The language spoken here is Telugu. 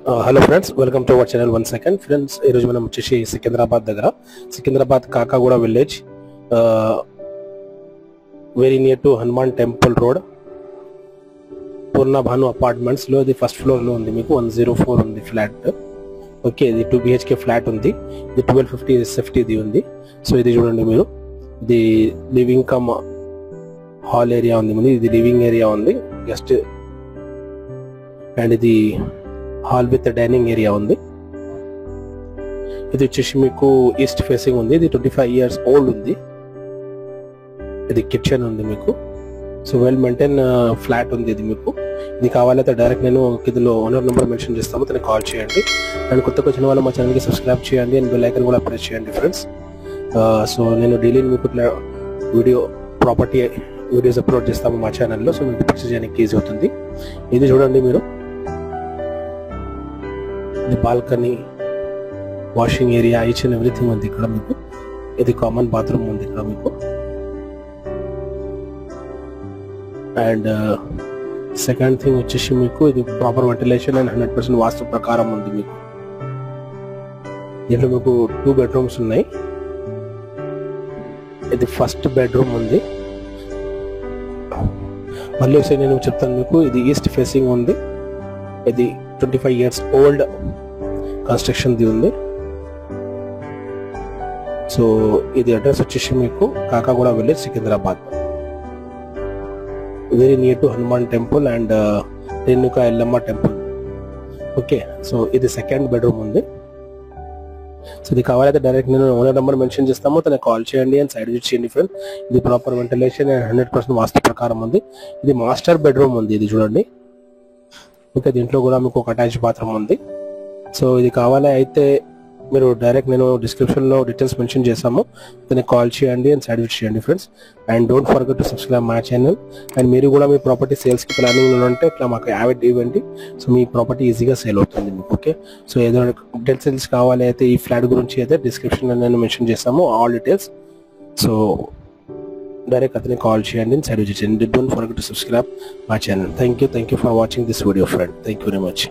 Hello friends, welcome to our channel. 1 second friends, ఈరోజు మనం వచ్చేసి Secunderabad Kakaguda village, very near to Hanuman temple road, Purna Bhanu apartments లో ఇది ఫస్ట్ ఫ్లోర్ లో ఉంది. మీకు 104 ఉంది ఫ్లాట్. ఓకే, ఇది 2 BHK ఫ్లాట్ ఉంది. ఇది 1250 SFT ఇది ఉంది. సో ఇది చూడండి మీరు, ఇది లివింగ్ కమ్ హాల్ ఏరియా ఉంది. ఇది లివింగ్ ఏరియా ఉంది, గెస్ట్ అండ్ ఇది హాల్ విత్ డైనింగ్ ఏరియా ఉంది. ఇది వచ్చేసి మీకు ఈస్ట్ ఫేసింగ్ ఉంది. ఇది 25 years ఓల్డ్ ఉంది. ఇది కిచెన్ ఉంది మీకు. సో వెల్ మెయింటైన్ ఫ్లాట్ ఉంది ఇది మీకు. ఇది కావాలైతే డైరెక్ట్ నేను ఇందులో ఓనర్ నెంబర్ మెన్షన్ చేస్తాము, తనకి కాల్ చేయండి. అండ్ కొత్తగా వచ్చిన వాళ్ళు మా ఛానల్కి సబ్స్క్రైబ్ చేయండి అండ్ బెల్ ఐకాన్ కూడా ప్రెస్ చేయండి ఫ్రెండ్స్. సో నేను డైలీ మీకు ప్రాపర్టీ వీడియోస్ అప్లోడ్ చేస్తాము మా ఛానల్లో. సో మీకు పర్చేస్ చేయడానికి ఈజీ అవుతుంది. ఇది చూడండి మీరు, ఇది balcony, washing area, each and everything ఉంది ఇక్కడ మీకు. ఇది కామన్ బాత్రూమ్ ఉంది ఇక్కడ మీకు. అండ్ సెకండ్ థింగ్ వచ్చేసి మీకు ఇది ప్రాపర్ వెంటిలేషన్ అండ్ 100% వాస్తు ప్రకారం ఉంది మీకు. దీంట్లో మీకు 2 bedrooms ఉన్నాయి. ఇది ఫస్ట్ బెడ్రూమ్ ఉంది. మళ్ళీ ఒకసారి నేను చెప్తాను మీకు, ఇది ఈస్ట్ ఫేసింగ్ ఉంది. ఇది 25 years ఓల్డ్ కన్స్ట్రక్షన్ ది ఉంది. సో ఇది అడ్రస్ వచ్చేసి మీకు Kakaguda village, Secunderabad, very near to Hanuman temple and Renuka Yellamma temple. Okay, so ఇది సెకండ్ బెడ్రూమ్ ఉంది. సో ఇది కావాలైతే డైరెక్ట్ నేను ఓనర్ నెంబర్ మెన్షన్ చేస్తాము, తనకి కాల్ చేయండి అండ్ సైడ్ విజిట్ చేయండి ఫ్రెండ్. ఇది ప్రాపర్ వెంటిలేషన్ అండ్ 100% వాస్తు ప్రకారం ఉంది. ఇది మాస్టర్ బెడ్రూమ్ ఉంది. ఇది చూడండి. ఓకే, దీంట్లో కూడా మీకు ఒక అటాచ్ బాత్రూమ్ ఉంది. సో ఇది కావాలి అయితే మీరు డైరెక్ట్ నేను డిస్క్రిప్షన్ లో డీటెయిల్స్ మెన్షన్ చేసాము, దానికి కాల్ చేయండి అండ్ సైడ్ విజిట్ చేయండి friends. And don't forget to subscribe my channel. And మీరు కూడా మీ ప్రాపర్టీ సేల్స్ కి ప్లానింగ్ ఉంటే ఇట్లా మాకు యాడ్ ఇవ్వండి. సో మీ ప్రాపర్టీ ఈజీగా సేల్ అవుతుంది మీకు. ఓకే, సో ఏదైనా డీటెయిల్స్ కావాలి అయితే ఈ ఫ్లాట్ గురించి అయితే డిస్క్రిప్షన్ లో నేను మెన్షన్ చేసాము ఆల్ డీటెయిల్స్. సో డైరెక్ట్ అతనికి కాల్ చేయండి అండ్ సైడ్ విజిట్ చేయండి. Don't forget to subscribe my channel. Thank you for watching this video friend. Thank you very much.